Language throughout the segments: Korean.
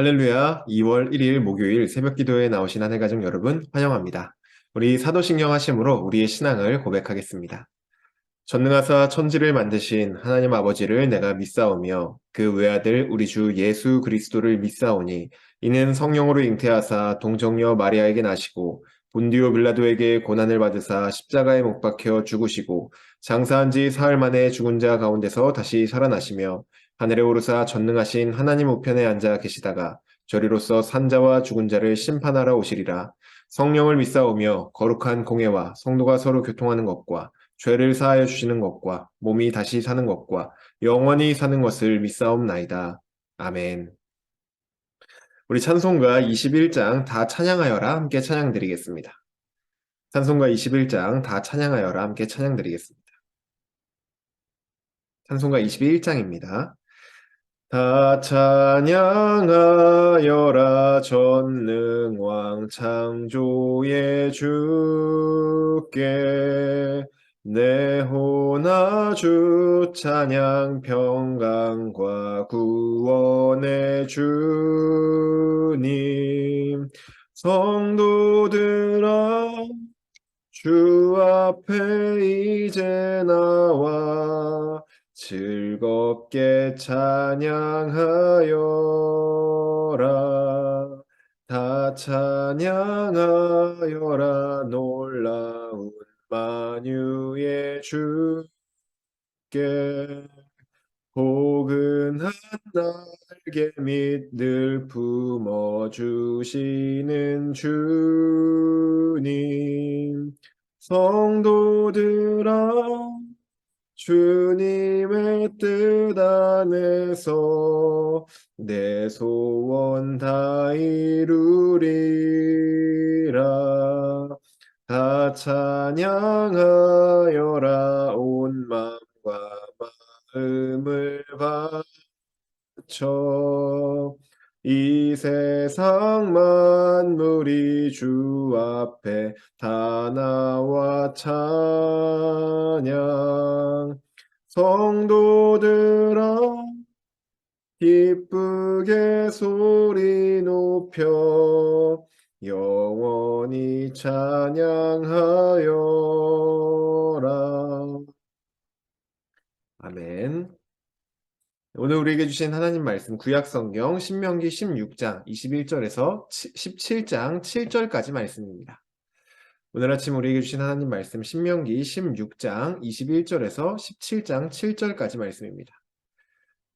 할렐루야, 2월 1일 목요일 새벽 기도에 나오신 하늘 가족 여러분 환영합니다. 우리 사도신경 하심으로 우리의 신앙을 고백하겠습니다. 전능하사 천지를 만드신 하나님 아버지를 내가 믿사오며 그 외아들 우리 주 예수 그리스도를 믿사오니 이는 성령으로 잉태하사 동정녀 마리아에게 나시고 본디오 빌라도에게 고난을 받으사 십자가에 못 박혀 죽으시고 장사한 지 사흘 만에 죽은 자 가운데서 다시 살아나시며 하늘에 오르사 전능하신 하나님 우편에 앉아 계시다가 저리로서 산자와 죽은 자를 심판하러 오시리라. 성령을 믿사오며 거룩한 공회와 성도가 서로 교통하는 것과 죄를 사하여 주시는 것과 몸이 다시 사는 것과 영원히 사는 것을 믿사옵나이다. 아멘. 우리 찬송가 21장 다 찬양하여라 함께 찬양드리겠습니다. 찬송가 21장 다 찬양하여라 함께 찬양드리겠습니다. 찬송가 21장입니다. 다 찬양하여라 전능왕 창조의 주께 내 호나 주 찬양 평강과 구원의 주님 성도들아 주 앞에 이제 나와 즐겁게 찬양하여라. 다 찬양하여라. 놀라운 만유의 주께 포근한 날개 및 늘 품어주시는 주님 성도들아 주님의 뜻 안에서 내 소원 다 이루리라. 다 찬양하여라. 온 마음과 마음을 바쳐 이 세상 만물이 주 앞에 다 나와 찬양 성도들아 기쁘게 소리 높여 영원히 찬양하여라. 아멘. 오늘 우리에게 주신 하나님 말씀 구약성경 신명기 16장 21절에서 17장 7절까지 말씀입니다. 오늘 아침 우리에게 주신 하나님 말씀 신명기 16장 21절에서 17장 7절까지 말씀입니다.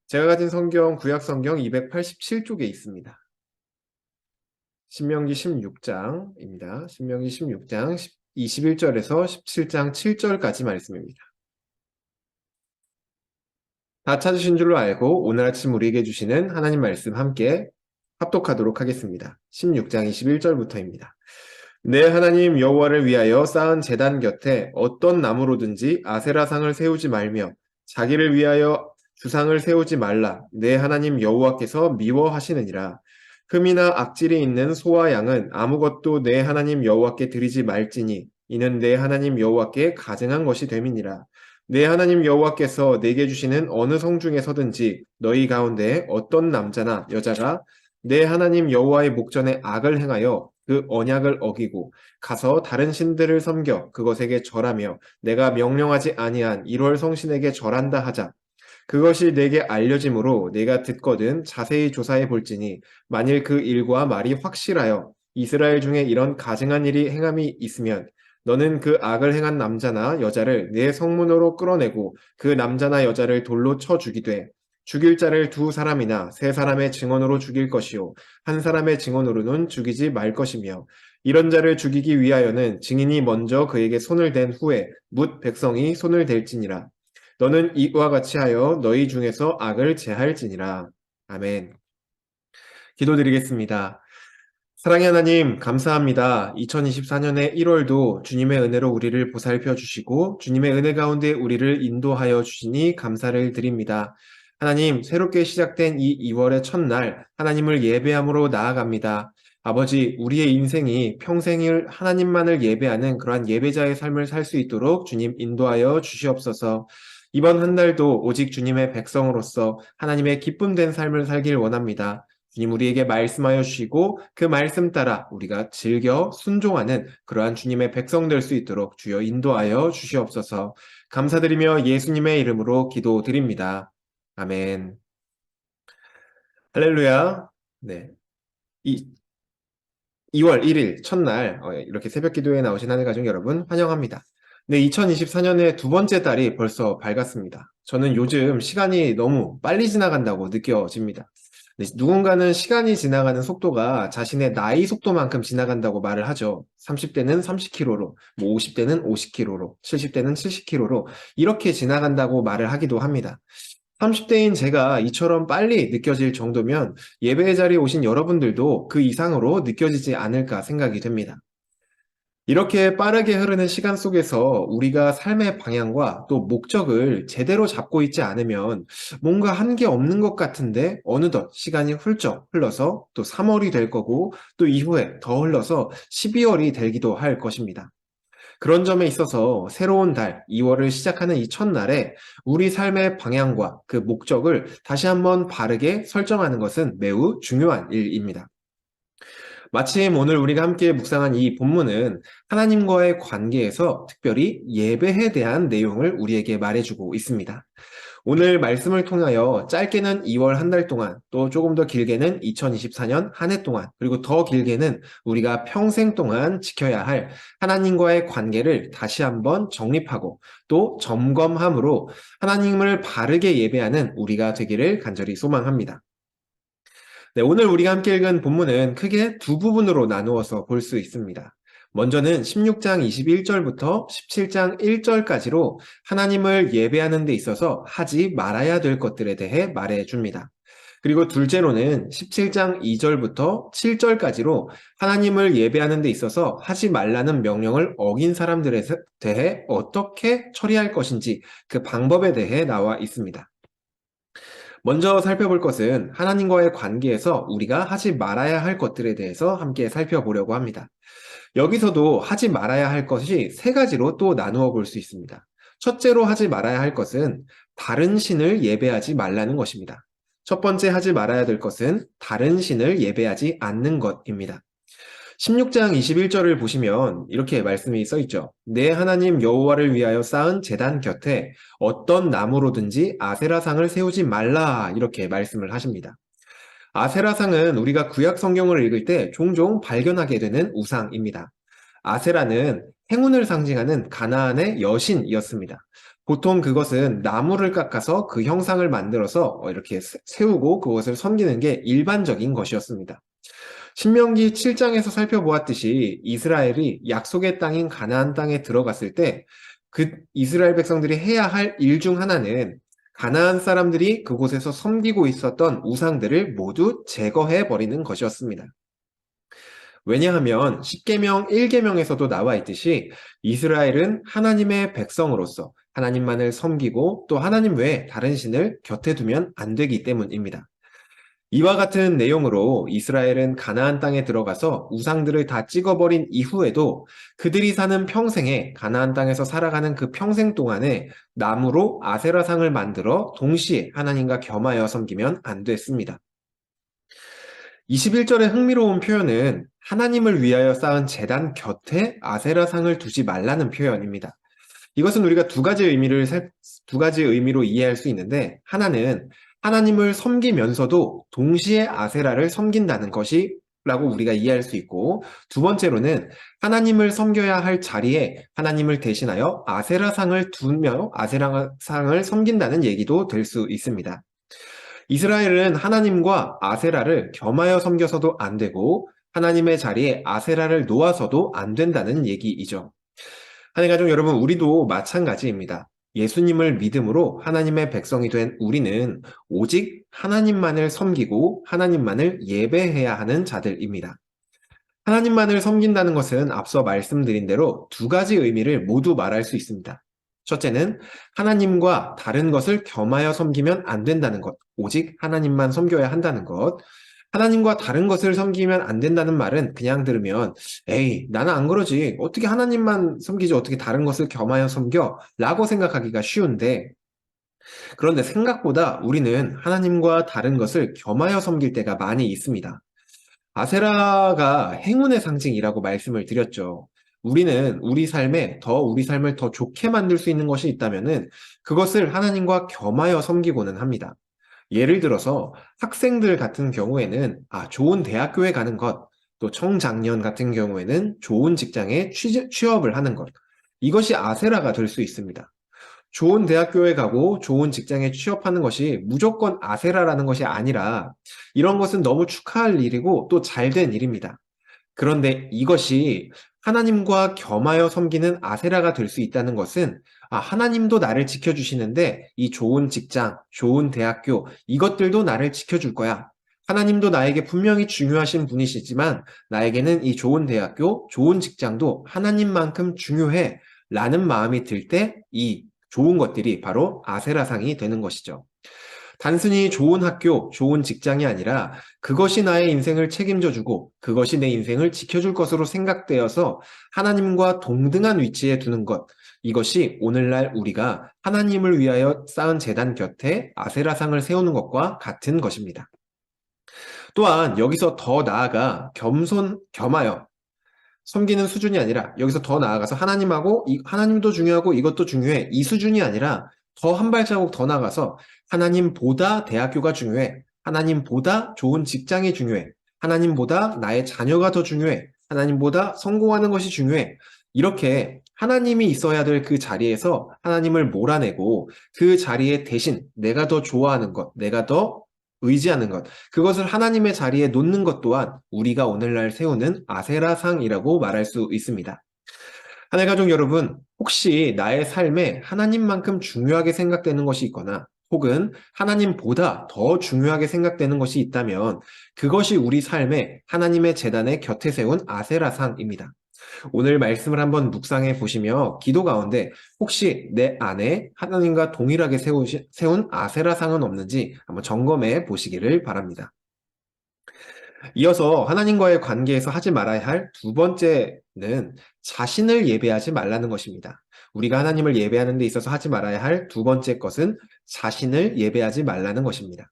제가 가진 성경 구약성경 287쪽에 있습니다. 신명기 16장입니다. 신명기 16장 21절에서 17장 7절까지 말씀입니다. 다 찾으신 줄로 알고 오늘 아침 우리에게 주시는 하나님 말씀 함께 합독하도록 하겠습니다. 16장 21절부터입니다. 내 하나님 여호와를 위하여 쌓은 제단 곁에 어떤 나무로든지 아세라상을 세우지 말며 자기를 위하여 주상을 세우지 말라. 내 하나님 여호와께서 미워하시느니라. 흠이나 악질이 있는 소와 양은 아무것도 내 하나님 여호와께 드리지 말지니 이는 내 하나님 여호와께 가증한 것이 됨이니라. 내 하나님 여호와께서 내게 주시는 어느 성 중에서든지 너희 가운데 어떤 남자나 여자가 내 하나님 여호와의 목전에 악을 행하여 그 언약을 어기고 가서 다른 신들을 섬겨 그것에게 절하며 내가 명령하지 아니한 일월 성신에게 절한다 하자. 그것이 내게 알려짐으로 내가 듣거든 자세히 조사해 볼지니 만일 그 일과 말이 확실하여 이스라엘 중에 이런 가증한 일이 행함이 있으면 너는 그 악을 행한 남자나 여자를 내 성문으로 끌어내고 그 남자나 여자를 돌로 쳐 죽이되 죽일 자를 두 사람이나 세 사람의 증언으로 죽일 것이요 한 사람의 증언으로는 죽이지 말 것이며 이런 자를 죽이기 위하여는 증인이 먼저 그에게 손을 댄 후에 뭇 백성이 손을 댈지니라. 너는 이와 같이 하여 너희 중에서 악을 제할지니라. 아멘. 기도드리겠습니다. 사랑의 하나님, 감사합니다. 2024년의 1월도 주님의 은혜로 우리를 보살펴 주시고 주님의 은혜 가운데 우리를 인도하여 주시니 감사를 드립니다. 하나님, 새롭게 시작된 이 2월의 첫날 하나님을 예배함으로 나아갑니다. 아버지, 우리의 인생이 평생을 하나님만을 예배하는 그러한 예배자의 삶을 살 수 있도록 주님 인도하여 주시옵소서. 이번 한 달도 오직 주님의 백성으로서 하나님의 기쁨된 삶을 살길 원합니다. 주님 우리에게 말씀하여 주시고 그 말씀 따라 우리가 즐겨 순종하는 그러한 주님의 백성 될 수 있도록 주여 인도하여 주시옵소서. 감사드리며 예수님의 이름으로 기도드립니다. 아멘. 할렐루야. 네. 이 2월 1일 첫날 이렇게 새벽 기도에 나오신 하늘 가족 여러분 환영합니다. 네, 2024년의 두 번째 달이 벌써 밝았습니다. 저는 요즘 시간이 너무 빨리 지나간다고 느껴집니다. 네, 누군가는 시간이 지나가는 속도가 자신의 나이 속도만큼 지나간다고 말을 하죠. 30대는 30km로, 뭐 50대는 50km로, 70대는 70km로 이렇게 지나간다고 말을 하기도 합니다. 30대인 제가 이처럼 빨리 느껴질 정도면 예배 자리에 오신 여러분들도 그 이상으로 느껴지지 않을까 생각이 됩니다. 이렇게 빠르게 흐르는 시간 속에서 우리가 삶의 방향과 또 목적을 제대로 잡고 있지 않으면 뭔가 한 게 없는 것 같은데 어느덧 시간이 훌쩍 흘러서 또 3월이 될 거고 또 이후에 더 흘러서 12월이 되기도 할 것입니다. 그런 점에 있어서 새로운 달, 2월을 시작하는 이 첫날에 우리 삶의 방향과 그 목적을 다시 한번 바르게 설정하는 것은 매우 중요한 일입니다. 마침 오늘 우리가 함께 묵상한 이 본문은 하나님과의 관계에서 특별히 예배에 대한 내용을 우리에게 말해주고 있습니다. 오늘 말씀을 통하여 짧게는 2월 한 달 동안, 또 조금 더 길게는 2024년 한 해 동안, 그리고 더 길게는 우리가 평생 동안 지켜야 할 하나님과의 관계를 다시 한번 정립하고 또 점검함으로 하나님을 바르게 예배하는 우리가 되기를 간절히 소망합니다. 네, 오늘 우리가 함께 읽은 본문은 크게 두 부분으로 나누어서 볼 수 있습니다. 먼저는 16장 21절부터 17장 1절까지로 하나님을 예배하는 데 있어서 하지 말아야 될 것들에 대해 말해줍니다. 그리고 둘째로는 17장 2절부터 7절까지로 하나님을 예배하는 데 있어서 하지 말라는 명령을 어긴 사람들에 대해 어떻게 처리할 것인지 그 방법에 대해 나와 있습니다. 먼저 살펴볼 것은 하나님과의 관계에서 우리가 하지 말아야 할 것들에 대해서 함께 살펴보려고 합니다. 여기서도 하지 말아야 할 것이 세 가지로 또 나누어 볼 수 있습니다. 첫째로 하지 말아야 할 것은 다른 신을 예배하지 말라는 것입니다. 첫 번째 하지 말아야 될 것은 다른 신을 예배하지 않는 것입니다. 16장 21절을 보시면 이렇게 말씀이 써 있죠. 내 하나님 여호와를 위하여 쌓은 제단 곁에 어떤 나무로든지 아세라상을 세우지 말라 이렇게 말씀을 하십니다. 아세라상은 우리가 구약 성경을 읽을 때 종종 발견하게 되는 우상입니다. 아세라는 행운을 상징하는 가나안의 여신이었습니다. 보통 그것은 나무를 깎아서 그 형상을 만들어서 이렇게 세우고 그것을 섬기는 게 일반적인 것이었습니다. 신명기 7장에서 살펴보았듯이 이스라엘이 약속의 땅인 가나안 땅에 들어갔을 때 그 이스라엘 백성들이 해야 할 일 중 하나는 가나안 사람들이 그곳에서 섬기고 있었던 우상들을 모두 제거해 버리는 것이었습니다. 왜냐하면 10계명 1계명에서도 나와 있듯이 이스라엘은 하나님의 백성으로서 하나님만을 섬기고 또 하나님 외에 다른 신을 곁에 두면 안 되기 때문입니다. 이와 같은 내용으로 이스라엘은 가나안 땅에 들어가서 우상들을 다 찍어버린 이후에도 그들이 사는 평생에 가나안 땅에서 살아가는 그 평생 동안에 나무로 아세라상을 만들어 동시에 하나님과 겸하여 섬기면 안 됐습니다. 21절의 흥미로운 표현은 하나님을 위하여 쌓은 제단 곁에 아세라상을 두지 말라는 표현입니다. 이것은 우리가 두 가지 의미로 이해할 수 있는데 하나는 하나님을 섬기면서도 동시에 아세라를 섬긴다는 것이라고 우리가 이해할 수 있고 두 번째로는 하나님을 섬겨야 할 자리에 하나님을 대신하여 아세라상을 두며 아세라상을 섬긴다는 얘기도 될 수 있습니다. 이스라엘은 하나님과 아세라를 겸하여 섬겨서도 안 되고 하나님의 자리에 아세라를 놓아서도 안 된다는 얘기이죠. 하나님 가족 여러분, 우리도 마찬가지입니다. 예수님을 믿음으로 하나님의 백성이 된 우리는 오직 하나님만을 섬기고 하나님만을 예배해야 하는 자들입니다. 하나님만을 섬긴다는 것은 앞서 말씀드린 대로 두 가지 의미를 모두 말할 수 있습니다. 첫째는 하나님과 다른 것을 겸하여 섬기면 안 된다는 것, 오직 하나님만 섬겨야 한다는 것. 하나님과 다른 것을 섬기면 안 된다는 말은 그냥 들으면 에이, 나는 안 그러지. 어떻게 하나님만 섬기지 어떻게 다른 것을 겸하여 섬겨? 라고 생각하기가 쉬운데 그런데 생각보다 우리는 하나님과 다른 것을 겸하여 섬길 때가 많이 있습니다. 아세라가 행운의 상징이라고 말씀을 드렸죠. 우리는 우리 삶을 더 좋게 만들 수 있는 것이 있다면은 그것을 하나님과 겸하여 섬기고는 합니다. 예를 들어서 학생들 같은 경우에는 좋은 대학교에 가는 것, 또 청장년 같은 경우에는 좋은 직장에 취업을 하는 것. 이것이 아세라가 될 수 있습니다. 좋은 대학교에 가고 좋은 직장에 취업하는 것이 무조건 아세라라는 것이 아니라 이런 것은 너무 축하할 일이고 또 잘된 일입니다. 그런데 이것이 하나님과 겸하여 섬기는 아세라가 될 수 있다는 것은 하나님도 나를 지켜주시는데 이 좋은 직장, 좋은 대학교 이것들도 나를 지켜줄 거야. 하나님도 나에게 분명히 중요하신 분이시지만 나에게는 이 좋은 대학교, 좋은 직장도 하나님만큼 중요해 라는 마음이 들 때 이 좋은 것들이 바로 아세라상이 되는 것이죠. 단순히 좋은 학교, 좋은 직장이 아니라 그것이 나의 인생을 책임져주고 그것이 내 인생을 지켜줄 것으로 생각되어서 하나님과 동등한 위치에 두는 것. 이것이 오늘날 우리가 하나님을 위하여 쌓은 제단 곁에 아세라상을 세우는 것과 같은 것입니다. 또한 여기서 더 나아가 겸하여 섬기는 수준이 아니라 여기서 더 나아가서 하나님도 중요하고 이것도 중요해. 이 수준이 아니라 더 한 발자국 더 나가서 하나님보다 대학교가 중요해. 하나님보다 좋은 직장이 중요해. 하나님보다 나의 자녀가 더 중요해. 하나님보다 성공하는 것이 중요해. 이렇게 하나님이 있어야 될 그 자리에서 하나님을 몰아내고 그 자리에 대신 내가 더 좋아하는 것, 내가 더 의지하는 것, 그것을 하나님의 자리에 놓는 것 또한 우리가 오늘날 세우는 아세라상이라고 말할 수 있습니다. 하늘가족 여러분, 혹시 나의 삶에 하나님만큼 중요하게 생각되는 것이 있거나 혹은 하나님보다 더 중요하게 생각되는 것이 있다면 그것이 우리 삶에 하나님의 제단의 곁에 세운 아세라상입니다. 오늘 말씀을 한번 묵상해 보시며 기도 가운데 혹시 내 안에 하나님과 동일하게 세운 아세라상은 없는지 한번 점검해 보시기를 바랍니다. 이어서 하나님과의 관계에서 하지 말아야 할 두 번째는 자신을 예배하지 말라는 것입니다. 우리가 하나님을 예배하는 데 있어서 하지 말아야 할 두 번째 것은 자신을 예배하지 말라는 것입니다.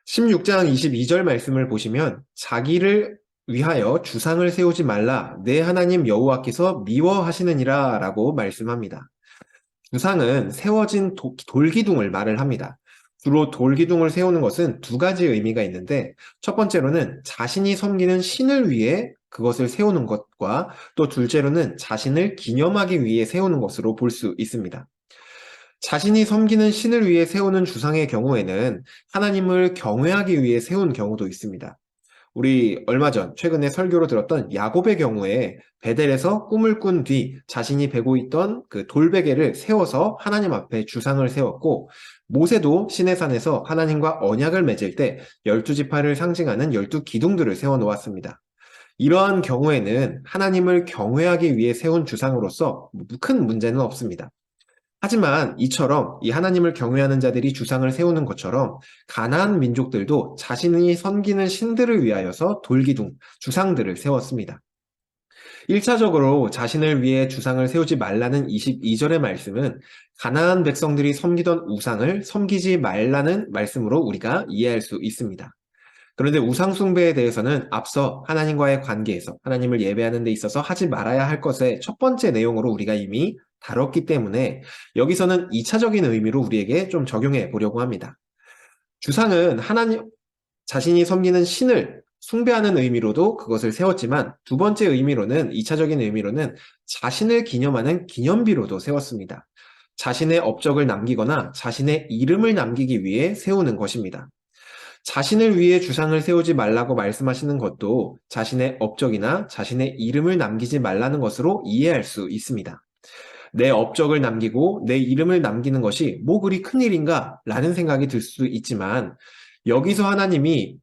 16장 22절 말씀을 보시면 자기를 위하여 주상을 세우지 말라 내 하나님 여호와께서 미워하시느니라 라고 말씀합니다. 주상은 세워진 돌기둥을 말을 합니다. 주로 돌기둥을 세우는 것은 두 가지 의미가 있는데 첫 번째로는 자신이 섬기는 신을 위해 그것을 세우는 것과 또 둘째로는 자신을 기념하기 위해 세우는 것으로 볼 수 있습니다. 자신이 섬기는 신을 위해 세우는 주상의 경우에는 하나님을 경외하기 위해 세운 경우도 있습니다. 우리 얼마 전 최근에 설교로 들었던 야곱의 경우에 베델에서 꿈을 꾼 뒤 자신이 베고 있던 그 돌베개를 세워서 하나님 앞에 주상을 세웠고 모세도 시내산에서 하나님과 언약을 맺을 때 12지파를 상징하는 12기둥들을 세워 놓았습니다. 이러한 경우에는 하나님을 경외하기 위해 세운 주상으로서 큰 문제는 없습니다. 하지만 이처럼 이 하나님을 경외하는 자들이 주상을 세우는 것처럼 가나안 민족들도 자신이 섬기는 신들을 위하여서 돌기둥, 주상들을 세웠습니다. 1차적으로 자신을 위해 주상을 세우지 말라는 22절의 말씀은 가나안 백성들이 섬기던 우상을 섬기지 말라는 말씀으로 우리가 이해할 수 있습니다. 그런데 우상 숭배에 대해서는 앞서 하나님과의 관계에서 하나님을 예배하는 데 있어서 하지 말아야 할 것의 첫 번째 내용으로 우리가 이미 다뤘기 때문에 여기서는 2차적인 의미로 우리에게 좀 적용해 보려고 합니다. 주상은 자신이 섬기는 신을 숭배하는 의미로도 그것을 세웠지만 두 번째 의미로는 2차적인 의미로는 자신을 기념하는 기념비로도 세웠습니다. 자신의 업적을 남기거나 자신의 이름을 남기기 위해 세우는 것입니다. 자신을 위해 주상을 세우지 말라고 말씀하시는 것도 자신의 업적이나 자신의 이름을 남기지 말라는 것으로 이해할 수 있습니다. 내 업적을 남기고 내 이름을 남기는 것이 뭐 그리 큰일인가 라는 생각이 들 수 있지만 여기서 하나님이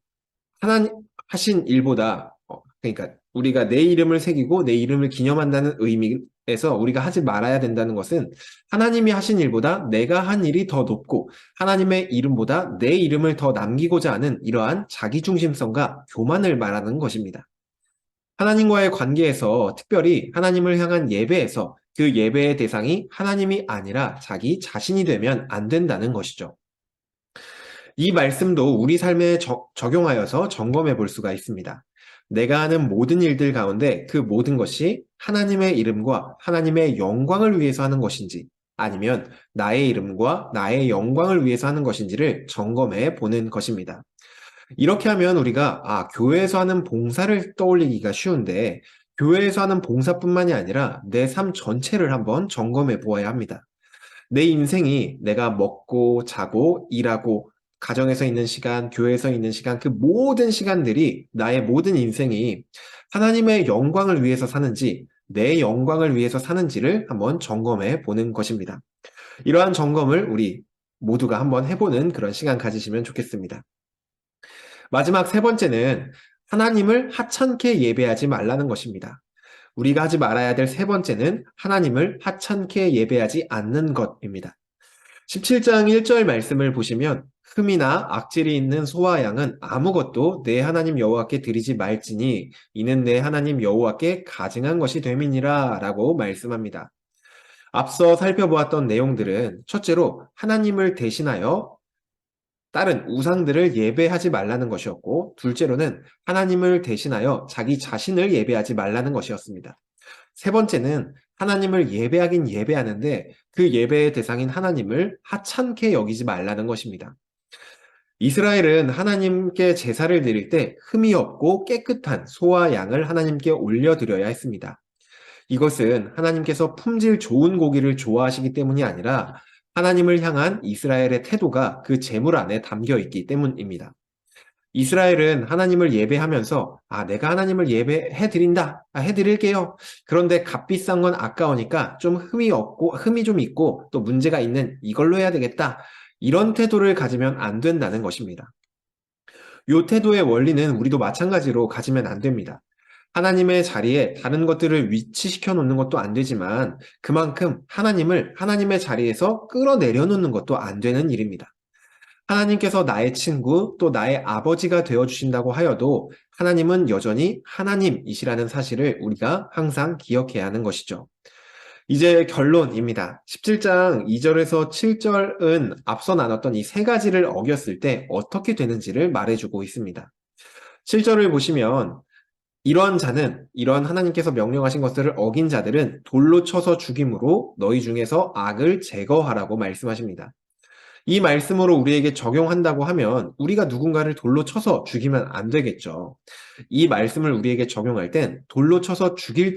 하신 일보다 그러니까 우리가 내 이름을 새기고 내 이름을 기념한다는 의미에서 우리가 하지 말아야 된다는 것은 하나님이 하신 일보다 내가 한 일이 더 높고 하나님의 이름보다 내 이름을 더 남기고자 하는 이러한 자기중심성과 교만을 말하는 것입니다. 하나님과의 관계에서 특별히 하나님을 향한 예배에서 그 예배의 대상이 하나님이 아니라 자기 자신이 되면 안 된다는 것이죠. 이 말씀도 우리 삶에 적용하여서 점검해 볼 수가 있습니다. 내가 하는 모든 일들 가운데 그 모든 것이 하나님의 이름과 하나님의 영광을 위해서 하는 것인지 아니면 나의 이름과 나의 영광을 위해서 하는 것인지를 점검해 보는 것입니다. 이렇게 하면 우리가 교회에서 하는 봉사를 떠올리기가 쉬운데 교회에서 하는 봉사뿐만이 아니라 내 삶 전체를 한번 점검해 보아야 합니다. 내 인생이 내가 먹고 자고 일하고 가정에서 있는 시간, 교회에서 있는 시간, 그 모든 시간들이 나의 모든 인생이 하나님의 영광을 위해서 사는지 내 영광을 위해서 사는지를 한번 점검해 보는 것입니다. 이러한 점검을 우리 모두가 한번 해보는 그런 시간 가지시면 좋겠습니다. 마지막 세 번째는 하나님을 하찮게 예배하지 말라는 것입니다. 우리가 하지 말아야 될 세 번째는 하나님을 하찮게 예배하지 않는 것입니다. 17장 1절 말씀을 보시면 흠이나 악질이 있는 소와 양은 아무것도 내 하나님 여호와께 드리지 말지니 이는 내 하나님 여호와께 가증한 것이 됨이니라 라고 말씀합니다. 앞서 살펴보았던 내용들은 첫째로 하나님을 대신하여 다른 우상들을 예배하지 말라는 것이었고 둘째로는 하나님을 대신하여 자기 자신을 예배하지 말라는 것이었습니다. 세 번째는 하나님을 예배하긴 예배하는데 그 예배의 대상인 하나님을 하찮게 여기지 말라는 것입니다. 이스라엘은 하나님께 제사를 드릴 때 흠이 없고 깨끗한 소와 양을 하나님께 올려드려야 했습니다. 이것은 하나님께서 품질 좋은 고기를 좋아하시기 때문이 아니라 하나님을 향한 이스라엘의 태도가 그 제물 안에 담겨 있기 때문입니다. 이스라엘은 하나님을 예배하면서 내가 하나님을 예배해 드린다. 해 드릴게요. 그런데 값비싼 건 아까우니까 좀 흠이 좀 있고 또 문제가 있는 이걸로 해야 되겠다. 이런 태도를 가지면 안 된다는 것입니다. 이 태도의 원리는 우리도 마찬가지로 가지면 안 됩니다. 하나님의 자리에 다른 것들을 위치시켜 놓는 것도 안 되지만 그만큼 하나님을 하나님의 자리에서 끌어내려 놓는 것도 안 되는 일입니다. 하나님께서 나의 친구 또 나의 아버지가 되어주신다고 하여도 하나님은 여전히 하나님이시라는 사실을 우리가 항상 기억해야 하는 것이죠. 이제 결론입니다. 17장 2절에서 7절은 앞서 나눴던 이 세 가지를 어겼을 때 어떻게 되는지를 말해주고 있습니다. 7절을 보시면 이런 하나님께서 명령하신 것들을 어긴 자들은 돌로 쳐서 죽임으로 너희 중에서 악을 제거하라고 말씀하십니다. 이 말씀으로 우리에게 적용한다고 하면 우리가 누군가를 돌로 쳐서 죽이면 안 되겠죠. 이 말씀을 우리에게 적용할 땐 돌로 쳐서 죽일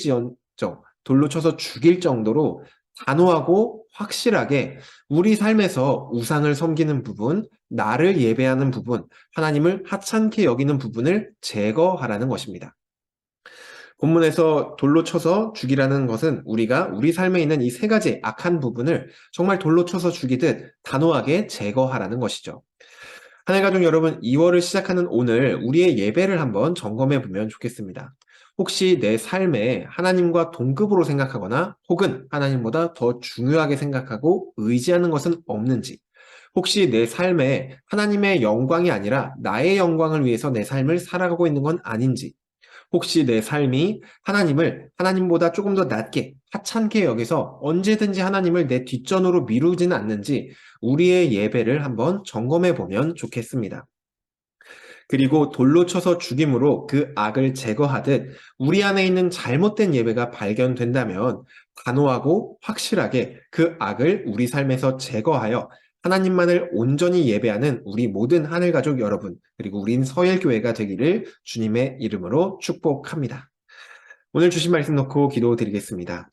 정도로 단호하고 확실하게 우리 삶에서 우상을 섬기는 부분, 나를 예배하는 부분, 하나님을 하찮게 여기는 부분을 제거하라는 것입니다. 본문에서 돌로 쳐서 죽이라는 것은 우리가 우리 삶에 있는 이 세 가지 악한 부분을 정말 돌로 쳐서 죽이듯 단호하게 제거하라는 것이죠. 하늘가족 여러분, 2월을 시작하는 오늘 우리의 예배를 한번 점검해 보면 좋겠습니다. 혹시 내 삶에 하나님과 동급으로 생각하거나 혹은 하나님보다 더 중요하게 생각하고 의지하는 것은 없는지, 혹시 내 삶에 하나님의 영광이 아니라 나의 영광을 위해서 내 삶을 살아가고 있는 건 아닌지, 혹시 내 삶이 하나님을 하나님보다 조금 더 낮게 하찮게 여기서 언제든지 하나님을 내 뒷전으로 미루지는 않는지 우리의 예배를 한번 점검해 보면 좋겠습니다. 그리고 돌로 쳐서 죽임으로 그 악을 제거하듯 우리 안에 있는 잘못된 예배가 발견된다면 단호하고 확실하게 그 악을 우리 삶에서 제거하여 하나님만을 온전히 예배하는 우리 모든 하늘가족 여러분, 그리고 우린 서일교회가 되기를 주님의 이름으로 축복합니다. 오늘 주신 말씀 놓고 기도드리겠습니다.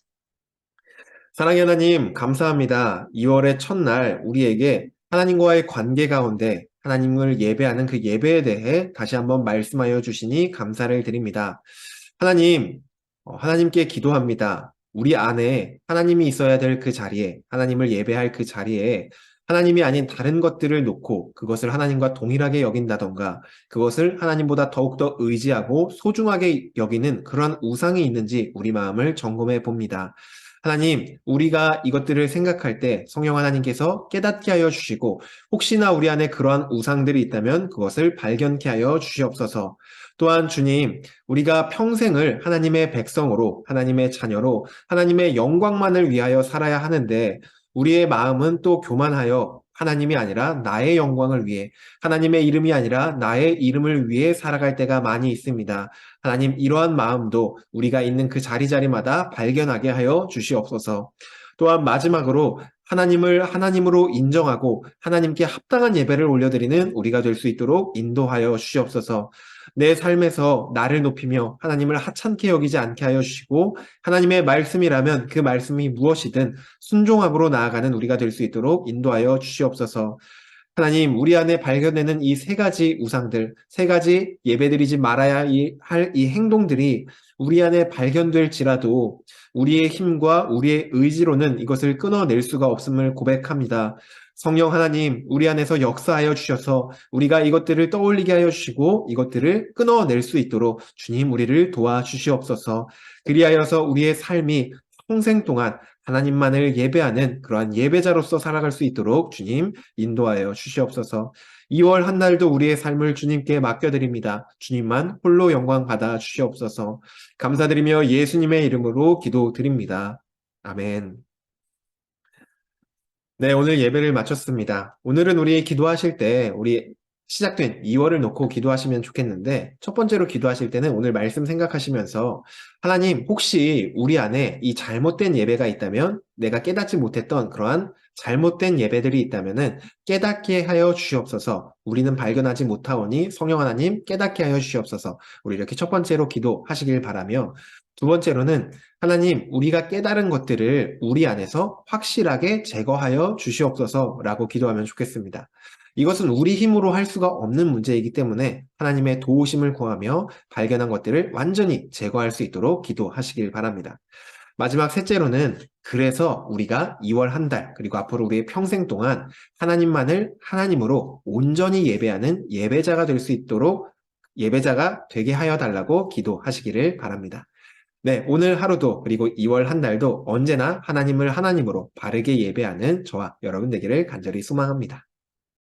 사랑의 하나님, 감사합니다. 2월의 첫날 우리에게 하나님과의 관계 가운데 하나님을 예배하는 그 예배에 대해 다시 한번 말씀하여 주시니 감사를 드립니다. 하나님, 하나님께 기도합니다. 우리 안에 하나님이 있어야 될 그 자리에, 하나님을 예배할 그 자리에 하나님이 아닌 다른 것들을 놓고 그것을 하나님과 동일하게 여긴다던가 그것을 하나님보다 더욱더 의지하고 소중하게 여기는 그런 우상이 있는지 우리 마음을 점검해 봅니다. 하나님, 우리가 이것들을 생각할 때 성령 하나님께서 깨닫게 하여 주시고, 혹시나 우리 안에 그러한 우상들이 있다면 그것을 발견케 하여 주시옵소서. 또한 주님, 우리가 평생을 하나님의 백성으로, 하나님의 자녀로, 하나님의 영광만을 위하여 살아야 하는데, 우리의 마음은 또 교만하여 하나님이 아니라 나의 영광을 위해, 하나님의 이름이 아니라 나의 이름을 위해 살아갈 때가 많이 있습니다. 하나님, 이러한 마음도 우리가 있는 그 자리자리마다 발견하게 하여 주시옵소서. 또한 마지막으로 하나님을 하나님으로 인정하고 하나님께 합당한 예배를 올려드리는 우리가 될 수 있도록 인도하여 주시옵소서. 내 삶에서 나를 높이며 하나님을 하찮게 여기지 않게 하여 주시고, 하나님의 말씀이라면 그 말씀이 무엇이든 순종함으로 나아가는 우리가 될 수 있도록 인도하여 주시옵소서. 하나님, 우리 안에 발견되는 이 세 가지 우상들, 세 가지 예배드리지 말아야 할 이 행동들이 우리 안에 발견될지라도 우리의 힘과 우리의 의지로는 이것을 끊어낼 수가 없음을 고백합니다. 성령 하나님, 우리 안에서 역사하여 주셔서 우리가 이것들을 떠올리게 하여 주시고 이것들을 끊어낼 수 있도록 주님 우리를 도와주시옵소서. 그리하여서 우리의 삶이 평생 동안 하나님만을 예배하는 그러한 예배자로서 살아갈 수 있도록 주님 인도하여 주시옵소서. 2월 한 날도 우리의 삶을 주님께 맡겨드립니다. 주님만 홀로 영광 받아 주시옵소서. 감사드리며 예수님의 이름으로 기도드립니다. 아멘. 네, 오늘 예배를 마쳤습니다. 오늘은 우리 기도하실 때 우리 시작된 2월을 놓고 기도하시면 좋겠는데, 첫 번째로 기도하실 때는 오늘 말씀 생각하시면서 하나님, 혹시 우리 안에 이 잘못된 예배가 있다면, 내가 깨닫지 못했던 그러한 잘못된 예배들이 있다면은 깨닫게 하여 주시옵소서. 우리는 발견하지 못하오니 성령 하나님 깨닫게 하여 주시옵소서. 우리 이렇게 첫 번째로 기도하시길 바라며, 두 번째로는 하나님, 우리가 깨달은 것들을 우리 안에서 확실하게 제거하여 주시옵소서라고 기도하면 좋겠습니다. 이것은 우리 힘으로 할 수가 없는 문제이기 때문에 하나님의 도우심을 구하며 발견한 것들을 완전히 제거할 수 있도록 기도하시길 바랍니다. 마지막 셋째로는 그래서 우리가 2월 한 달, 그리고 앞으로 우리의 평생 동안 하나님만을 하나님으로 온전히 예배하는 예배자가 될 수 있도록 예배자가 되게 하여 달라고 기도하시기를 바랍니다. 네, 오늘 하루도 그리고 2월 한 달도 언제나 하나님을 하나님으로 바르게 예배하는 저와 여러분 되기를 간절히 소망합니다.